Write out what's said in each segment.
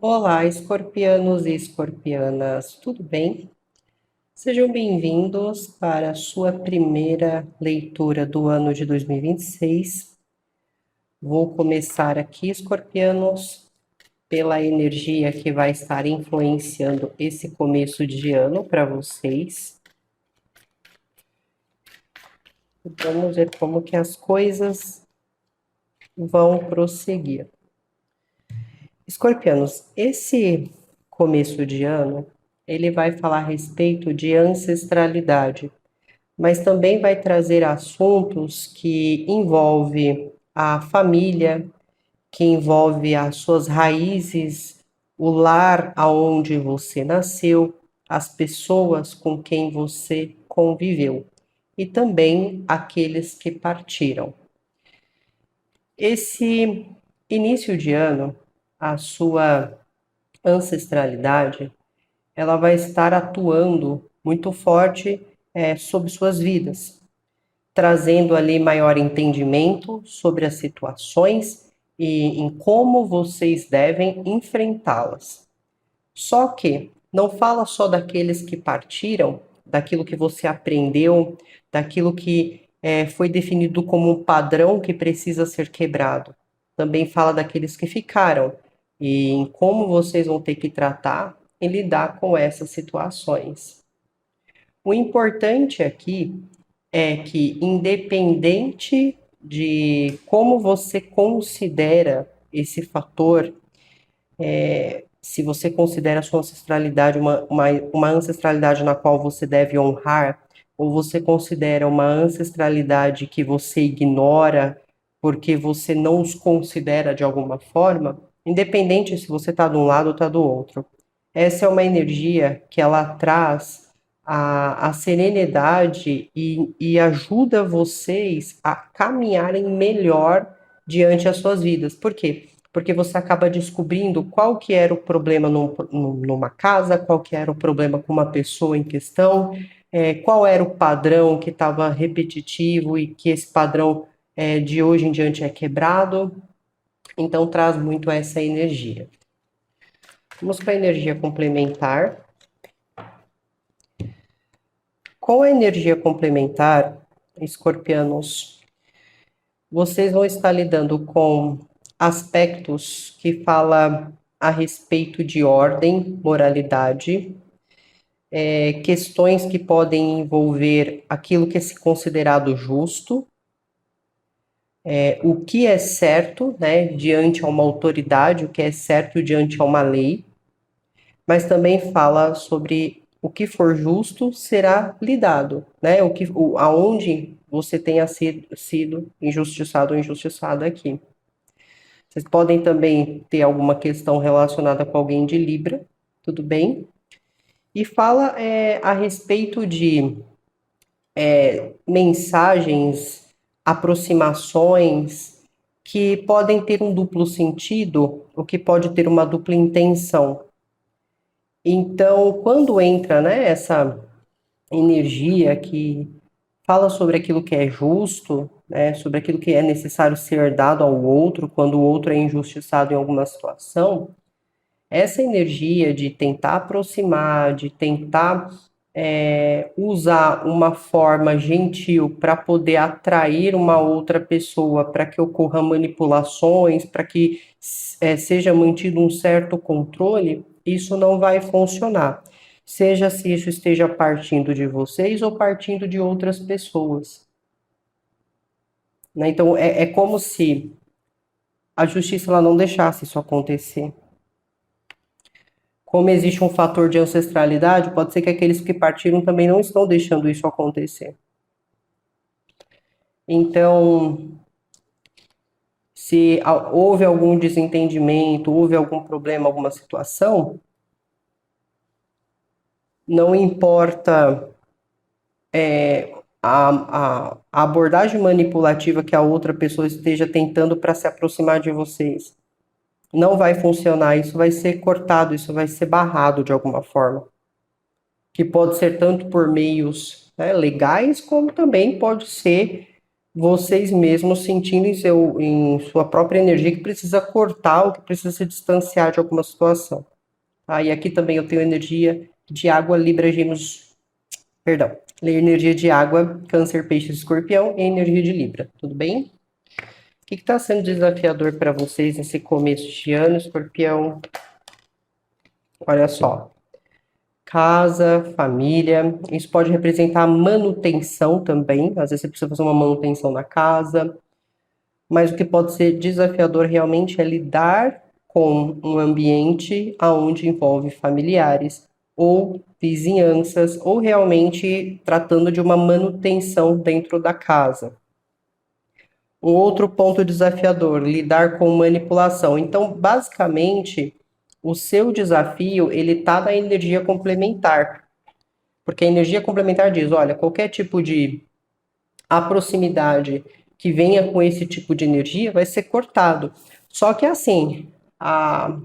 Olá, escorpianos e escorpianas, tudo bem? Sejam bem-vindos para a sua primeira leitura do ano de 2026. Vou começar aqui, escorpianos, pela energia que vai estar influenciando esse começo de ano para vocês. Vamos ver como que as coisas vão prosseguir. Escorpianos, esse começo de ano, ele vai falar a respeito de ancestralidade, mas também vai trazer assuntos que envolve a família, que envolve as suas raízes, o lar aonde você nasceu, as pessoas com quem você conviveu e também aqueles que partiram. Esse início de ano, a sua ancestralidade, ela vai estar atuando muito forte sobre suas vidas, trazendo ali maior entendimento sobre as situações e em como vocês devem enfrentá-las. Só que não fala só daqueles que partiram, daquilo que você aprendeu, daquilo que foi definido como um padrão que precisa ser quebrado. Também fala daqueles que ficaram e em como vocês vão ter que tratar e lidar com essas situações. O importante aqui é que, independente de como você considera esse fator, se você considera a sua ancestralidade uma ancestralidade na qual você deve honrar, ou você considera uma ancestralidade que você ignora porque você não os considera de alguma forma, independente se você está de um lado ou está do outro. Essa é uma energia que ela traz a serenidade e ajuda vocês a caminharem melhor diante as suas vidas. Por quê? Porque você acaba descobrindo qual que era o problema numa casa, qual que era o problema com uma pessoa em questão, qual era o padrão que estava repetitivo e que esse padrão de hoje em diante é quebrado. Então traz muito essa energia. Vamos para a energia complementar. Com a energia complementar, escorpianos, vocês vão estar lidando com aspectos que fala a respeito de ordem, moralidade, questões que podem envolver aquilo que é considerado justo, o que é certo, né, diante a uma autoridade, o que é certo diante a uma lei, mas também fala sobre o que for justo será lidado, né? Aonde você tenha sido injustiçado ou injustiçada aqui. Vocês podem também ter alguma questão relacionada com alguém de Libra, tudo bem? E fala a respeito de mensagens, aproximações que podem ter um duplo sentido, ou que pode ter uma dupla intenção. Então, quando entra, né, essa energia que fala sobre aquilo que é justo, né, sobre aquilo que é necessário ser dado ao outro quando o outro é injustiçado em alguma situação, essa energia de tentar aproximar, de tentar usar uma forma gentil para poder atrair uma outra pessoa, para que ocorram manipulações, para que seja mantido um certo controle, isso não vai funcionar. Seja se isso esteja partindo de vocês ou partindo de outras pessoas. Né? Então, é como se a justiça ela não deixasse isso acontecer. Como existe um fator de ancestralidade, pode ser que aqueles que partiram também não estão deixando isso acontecer. Então, se houve algum desentendimento, houve algum problema, alguma situação, não importa a abordagem manipulativa que a outra pessoa esteja tentando para se aproximar de vocês. Não vai funcionar, isso vai ser cortado, isso vai ser barrado de alguma forma. Que pode ser tanto por meios, né, legais, como também pode ser vocês mesmos sentindo em sua própria energia que precisa cortar ou que precisa se distanciar de alguma situação. E aqui também eu tenho energia de água, Libra, Gêmeos, perdão, energia de água, Câncer, Peixes, Escorpião e energia de Libra, tudo bem? O que está sendo desafiador para vocês nesse começo de ano, Escorpião? Olha só, casa, família, isso pode representar manutenção também, às vezes você precisa fazer uma manutenção na casa, mas o que pode ser desafiador realmente é lidar com um ambiente onde envolve familiares ou vizinhanças, ou realmente tratando de uma manutenção dentro da casa. Um outro ponto desafiador, lidar com manipulação. Então, basicamente, o seu desafio, ele está na energia complementar. Porque a energia complementar diz, olha, qualquer tipo de proximidade que venha com esse tipo de energia vai ser cortado. Só que assim, a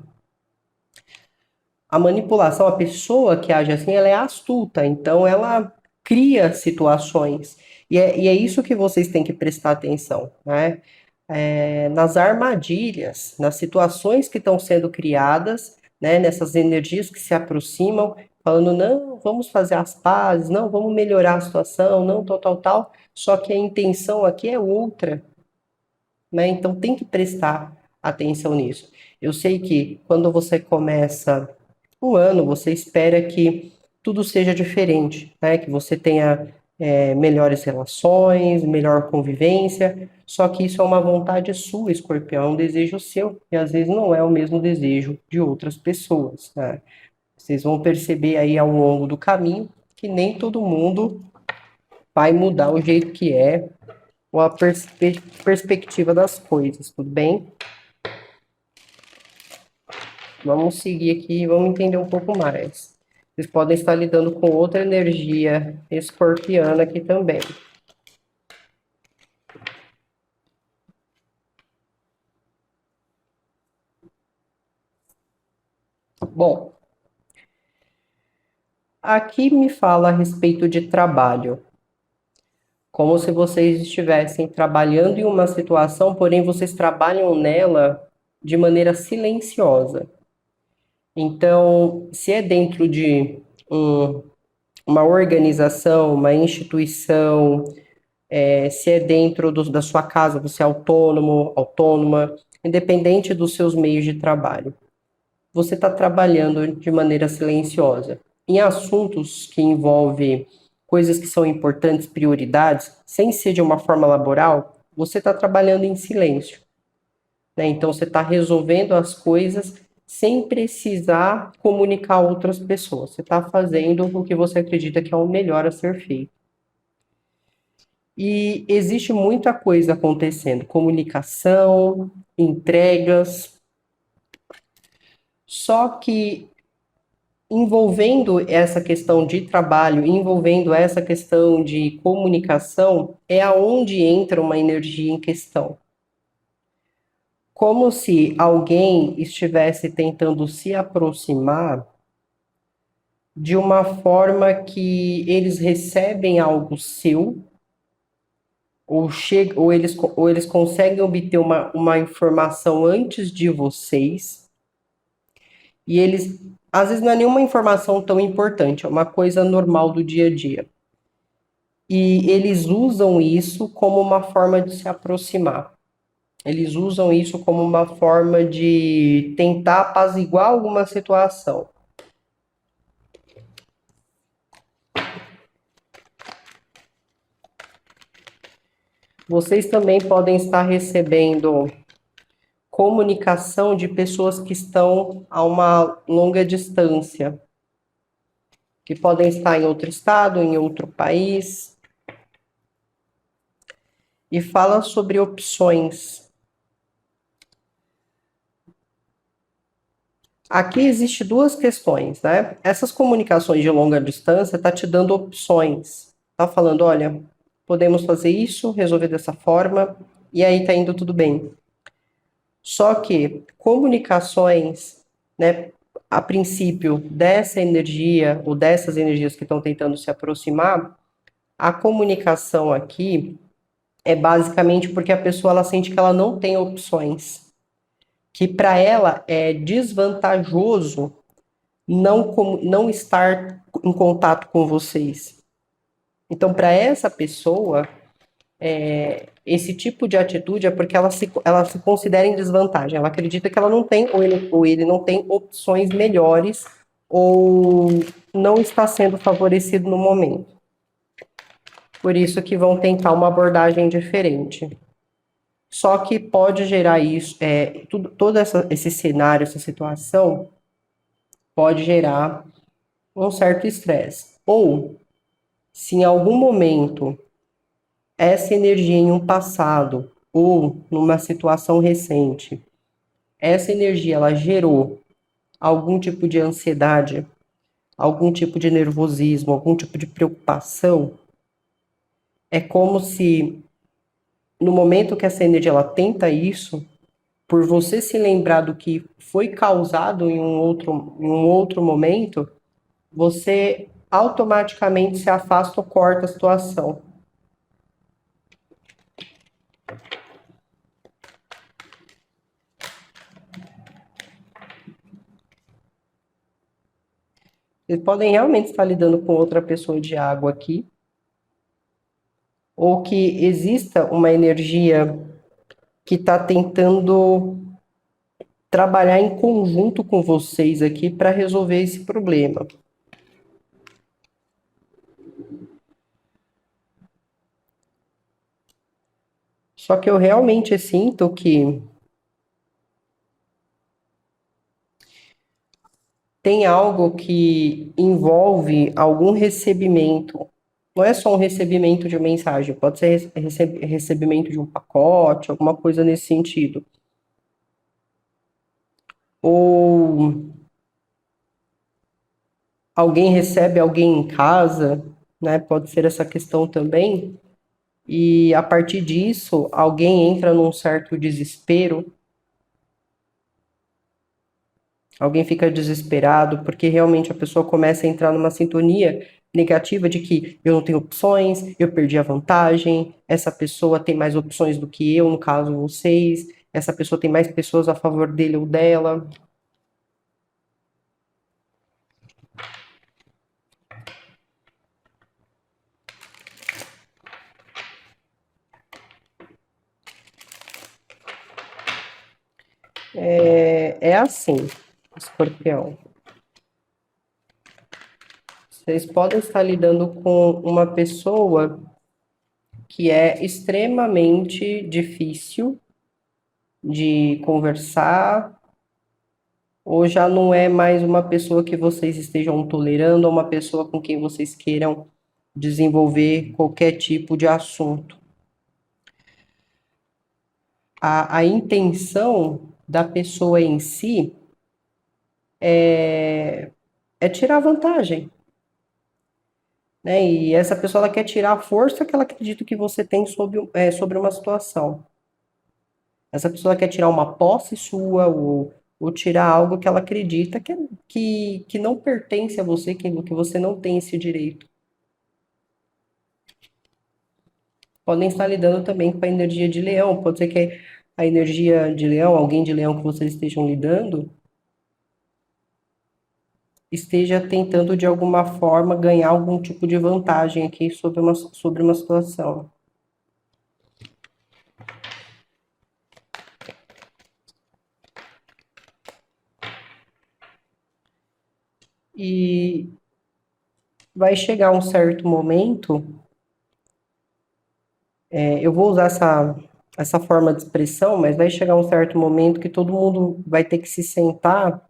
manipulação, a pessoa que age assim, ela é astuta, então ela cria situações. E é isso que vocês têm que prestar atenção, né? Nas armadilhas, nas situações que estão sendo criadas, né, nessas energias que se aproximam, falando, não, vamos fazer as pazes, não, vamos melhorar a situação, não, tal, tal, tal. Só que a intenção aqui é outra, né? Então tem que prestar atenção nisso. Eu sei que quando você começa um ano, você espera que tudo seja diferente, né? Que você tenha melhores relações, melhor convivência. Só que isso é uma vontade sua, Escorpião, é um desejo seu, e às vezes não é o mesmo desejo de outras pessoas, né? Vocês vão perceber aí ao longo do caminho que nem todo mundo vai mudar o jeito que é ou a perspectiva das coisas, tudo bem? Vamos seguir aqui e vamos entender um pouco mais. Vocês podem estar lidando com outra energia escorpiana aqui também. Bom, aqui me fala a respeito de trabalho. Como se vocês estivessem trabalhando em uma situação, porém vocês trabalham nela de maneira silenciosa. Então, se é dentro de uma organização, uma instituição, se é dentro da sua casa, você é autônomo, autônoma, independente dos seus meios de trabalho. Você está trabalhando de maneira silenciosa. Em assuntos que envolvem coisas que são importantes, prioridades, sem ser de uma forma laboral, você está trabalhando em silêncio, né? Então você está resolvendo as coisas sem precisar comunicar a outras pessoas. Você está fazendo o que você acredita que é o melhor a ser feito. E existe muita coisa acontecendo, comunicação, entregas, só que envolvendo essa questão de trabalho, envolvendo essa questão de comunicação, é aonde entra uma energia em questão. Como se alguém estivesse tentando se aproximar de uma forma que eles recebem algo seu, ou eles conseguem obter uma informação antes de vocês, e eles, às vezes não é nenhuma informação tão importante, é uma coisa normal do dia a dia. E eles usam isso como uma forma de se aproximar. Eles usam isso como uma forma de tentar apaziguar alguma situação. Vocês também podem estar recebendo comunicação de pessoas que estão a uma longa distância, que podem estar em outro estado, em outro país. E fala sobre opções. Aqui existe duas questões, né? Essas comunicações de longa distância tá te dando opções. Tá falando, olha, podemos fazer isso, resolver dessa forma, e aí tá indo tudo bem. Só que comunicações, né, a princípio dessa energia ou dessas energias que estão tentando se aproximar, a comunicação aqui é basicamente porque a pessoa ela sente que ela não tem opções, que para ela é desvantajoso não estar em contato com vocês. Então, para essa pessoa, esse tipo de atitude é porque ela se considera em desvantagem. Ela acredita que ela não tem, ou ele não tem opções melhores, ou não está sendo favorecido no momento. Por isso que vão tentar uma abordagem diferente. Só que pode gerar isso, todo esse cenário, essa situação, pode gerar um certo estresse. Ou, se em algum momento essa energia em um passado ou numa situação recente, essa energia ela gerou algum tipo de ansiedade, algum tipo de nervosismo, algum tipo de preocupação, é como se no momento que essa energia ela tenta isso, por você se lembrar do que foi causado em um outro momento, você automaticamente se afasta ou corta a situação. Vocês podem realmente estar lidando com outra pessoa de água aqui, ou que exista uma energia que está tentando trabalhar em conjunto com vocês aqui para resolver esse problema. Só que eu realmente sinto que tem algo que envolve algum recebimento. Não é só um recebimento de mensagem, pode ser recebimento de um pacote, alguma coisa nesse sentido. Ou alguém recebe alguém em casa, né? Pode ser essa questão também. E a partir disso, alguém entra num certo desespero, alguém fica desesperado, porque realmente a pessoa começa a entrar numa sintonia negativa de que eu não tenho opções, eu perdi a vantagem, essa pessoa tem mais opções do que eu, no caso vocês, essa pessoa tem mais pessoas a favor dele ou dela. É assim, escorpião. Vocês podem estar lidando com uma pessoa que é extremamente difícil de conversar, ou já não é mais uma pessoa que vocês estejam tolerando, ou uma pessoa com quem vocês queiram desenvolver qualquer tipo de assunto. A intenção da pessoa em si é tirar vantagem, né? E essa pessoa ela quer tirar a força que ela acredita que você tem sobre uma situação. Essa pessoa quer tirar uma posse sua ou tirar algo que ela acredita que não pertence a você, que você não tem esse direito. Podem estar lidando também com a energia de leão. Pode ser que a energia de leão, alguém de leão que vocês estejam lidando, esteja tentando de alguma forma ganhar algum tipo de vantagem aqui sobre uma situação. E vai chegar um certo momento, eu vou usar essa forma de expressão, mas vai chegar um certo momento que todo mundo vai ter que se sentar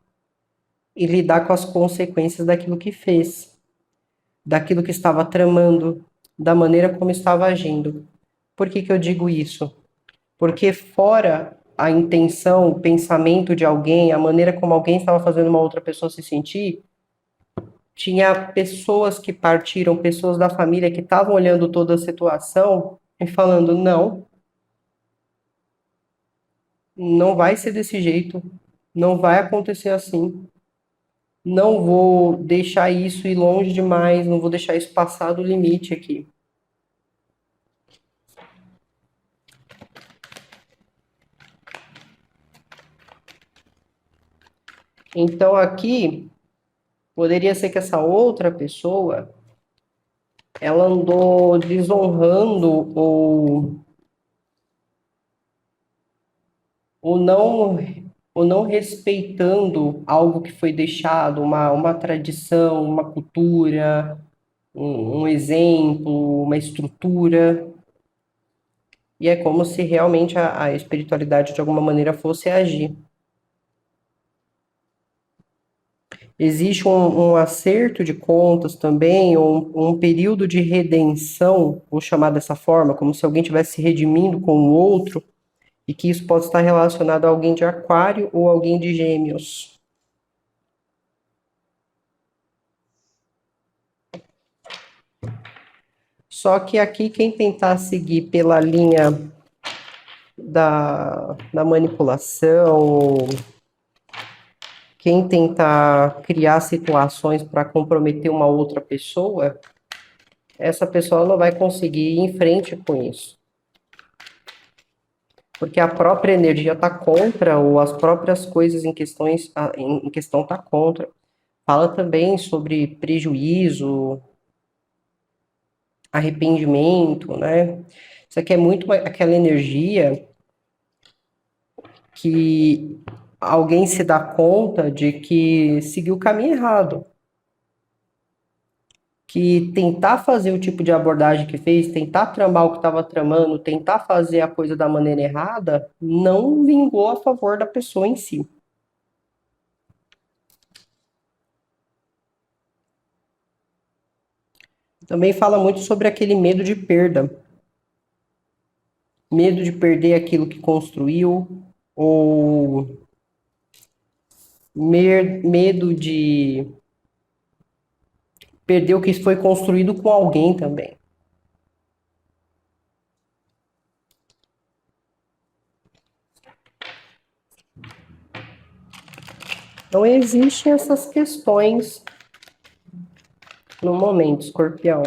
e lidar com as consequências daquilo que fez, daquilo que estava tramando, da maneira como estava agindo. Por que que eu digo isso? Porque fora a intenção, o pensamento de alguém, a maneira como alguém estava fazendo uma outra pessoa se sentir, tinha pessoas que partiram, pessoas da família que estavam olhando toda a situação e falando: não, não vai ser desse jeito, não vai acontecer assim, não vou deixar isso ir longe demais, não vou deixar isso passar do limite aqui. Então aqui poderia ser que essa outra pessoa ela andou desonrando ou não ou não respeitando algo que foi deixado, uma tradição, uma cultura, um exemplo, uma estrutura. E é como se realmente a espiritualidade de alguma maneira fosse agir. Existe um acerto de contas também, ou um período de redenção, vou chamar dessa forma, como se alguém estivesse se redimindo com o outro, e que isso pode estar relacionado a alguém de Aquário ou alguém de Gêmeos. Só que aqui, quem tentar seguir pela linha da manipulação, quem tentar criar situações para comprometer uma outra pessoa, essa pessoa não vai conseguir ir em frente com isso. Porque a própria energia está contra, ou as próprias coisas em questão está contra. Fala também sobre prejuízo, arrependimento, né? Isso aqui é muito aquela energia que alguém se dá conta de que seguiu o caminho errado. Que tentar fazer o tipo de abordagem que fez, tentar tramar o que estava tramando, tentar fazer a coisa da maneira errada, não vingou a favor da pessoa em si. Também fala muito sobre aquele medo de perda. Medo de perder aquilo que construiu, ou medo de perder o que foi construído com alguém também. Então existem essas questões no momento, escorpião.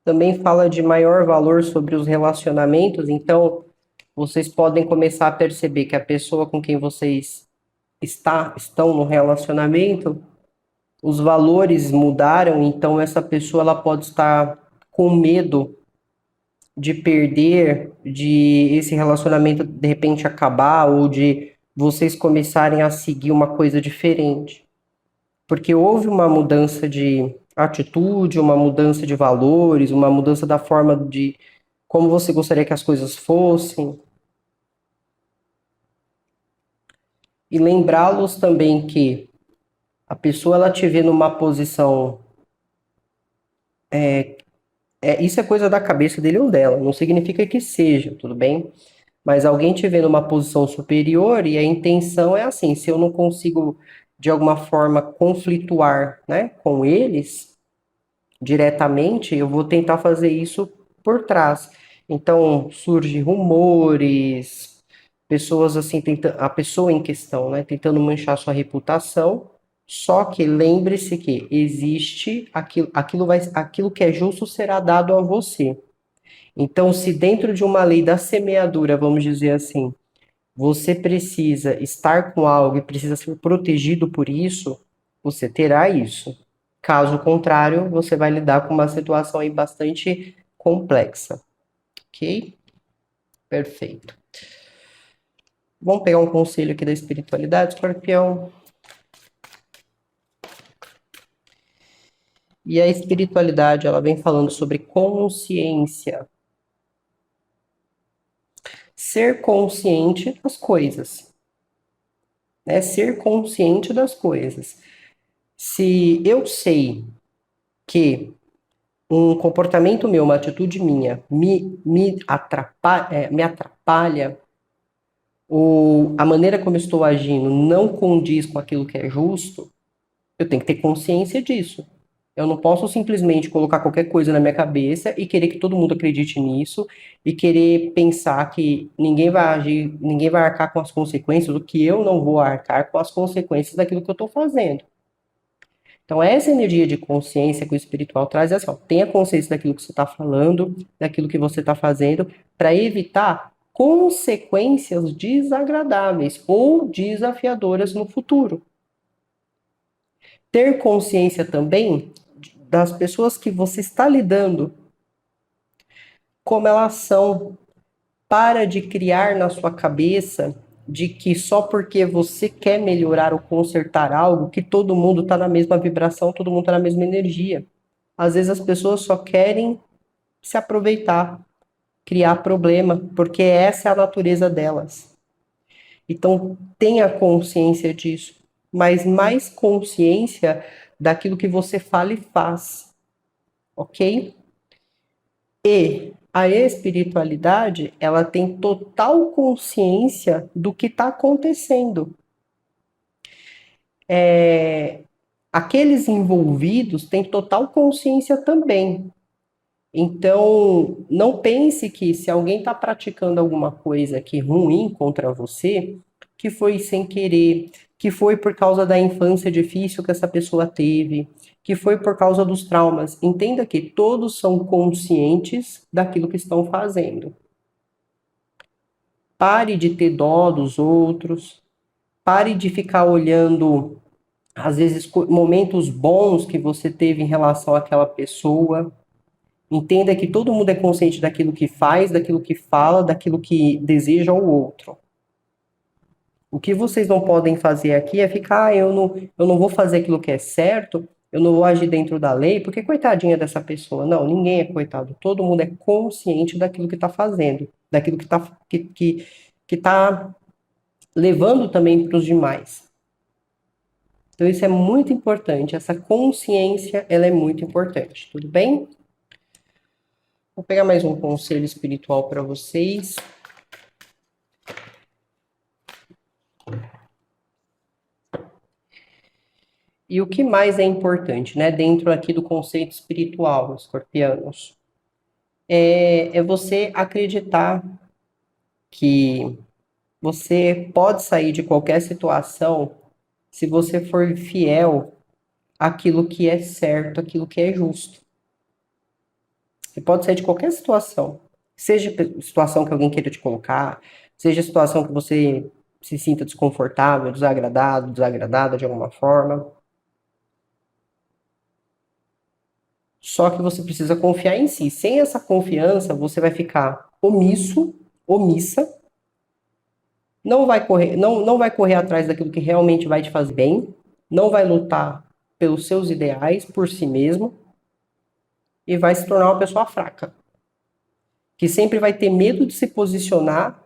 Também fala de maior valor sobre os relacionamentos, então vocês podem começar a perceber que a pessoa com quem vocês estão no relacionamento, os valores mudaram, então essa pessoa ela pode estar com medo de perder, de esse relacionamento de repente acabar ou de vocês começarem a seguir uma coisa diferente. Porque houve uma mudança de atitude, uma mudança de valores, uma mudança da forma de como você gostaria que as coisas fossem. E lembrá-los também que a pessoa ela te vê numa posição. Isso é coisa da cabeça dele ou dela, não significa que seja, tudo bem? Mas alguém te vê numa posição superior e a intenção é assim: se eu não consigo de alguma forma conflituar, né, com eles diretamente, eu vou tentar fazer isso por trás. Então surgem rumores, pessoas assim tentando, a pessoa em questão, né, tentando manchar sua reputação. Só que lembre-se que existe aquilo que é justo será dado a você. Então, se dentro de uma lei da semeadura, vamos dizer assim, você precisa estar com algo e precisa ser protegido por isso, você terá isso. Caso contrário, você vai lidar com uma situação aí bastante complexa. Ok? Perfeito. Vamos pegar um conselho aqui da espiritualidade, escorpião. E a espiritualidade, ela vem falando sobre consciência. Ser consciente das coisas. Né? Ser consciente das coisas. Se eu sei que um comportamento meu, uma atitude minha, me atrapalha, ou a maneira como eu estou agindo não condiz com aquilo que é justo, eu tenho que ter consciência disso. Eu não posso simplesmente colocar qualquer coisa na minha cabeça e querer que todo mundo acredite nisso e querer pensar que ninguém vai agir, ninguém vai arcar com as consequências, do que eu não vou arcar com as consequências daquilo que eu estou fazendo. Então, essa energia de consciência que o espiritual traz é assim, ó, tenha consciência daquilo que você está falando, daquilo que você está fazendo, para evitar consequências desagradáveis ou desafiadoras no futuro. Ter consciência também das pessoas que você está lidando, como elas são. Para de criar na sua cabeça de que só porque você quer melhorar ou consertar algo, que todo mundo está na mesma vibração, todo mundo está na mesma energia. Às vezes as pessoas só querem se aproveitar, criar problema, porque essa é a natureza delas. Então, tenha consciência disso, mas mais consciência daquilo que você fala e faz, ok? E a espiritualidade, ela tem total consciência do que está acontecendo. Aqueles envolvidos têm total consciência também. Então, não pense que se alguém está praticando alguma coisa que ruim contra você, que foi sem querer, que foi por causa da infância difícil que essa pessoa teve, que foi por causa dos traumas. Entenda que todos são conscientes daquilo que estão fazendo. Pare de ter dó dos outros, pare de ficar olhando, às vezes, momentos bons que você teve em relação àquela pessoa. Entenda que todo mundo é consciente daquilo que faz, daquilo que fala, daquilo que deseja ao outro. O que vocês não podem fazer aqui é ficar, eu não vou fazer aquilo que é certo, eu não vou agir dentro da lei, porque coitadinha dessa pessoa. Não, ninguém é coitado. Todo mundo é consciente daquilo que está fazendo, daquilo que está que tá levando também para os demais. Então isso é muito importante, essa consciência, ela é muito importante, tudo bem? Vou pegar mais um conselho espiritual para vocês. E o que mais é importante, né, dentro aqui do conceito espiritual, escorpianos, é você acreditar que você pode sair de qualquer situação se você for fiel àquilo que é certo, àquilo que é justo. Você pode sair de qualquer situação, seja situação que alguém queira te colocar, seja situação que você se sinta desconfortável, desagradado, desagradada de alguma forma. Só que você precisa confiar em si. Sem essa confiança, você vai ficar omisso, omissa, não vai correr atrás daquilo que realmente vai te fazer bem, não vai lutar pelos seus ideais por si mesmo e vai se tornar uma pessoa fraca, que sempre vai ter medo de se posicionar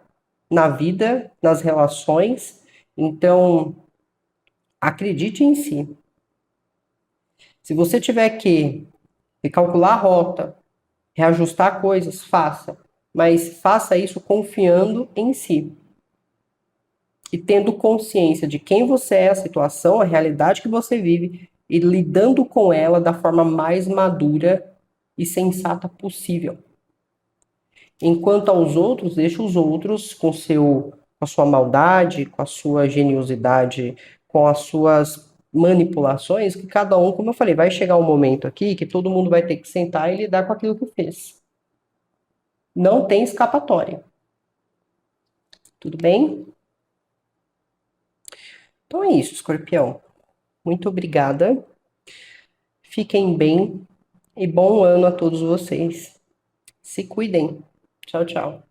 na vida, nas relações. Então, acredite em si. Se você tiver que recalcular a rota, reajustar coisas, faça. Mas faça isso confiando em si. E tendo consciência de quem você é, a situação, a realidade que você vive, e lidando com ela da forma mais madura e sensata possível. Enquanto aos outros, deixe os outros com a sua maldade, com a sua geniosidade, com as suas manipulações, que cada um, como eu falei, vai chegar um momento aqui que todo mundo vai ter que sentar e lidar com aquilo que fez. Não tem escapatória. Tudo bem? Então é isso, escorpião. Muito obrigada. Fiquem bem e bom ano a todos vocês. Se cuidem. Tchau, tchau.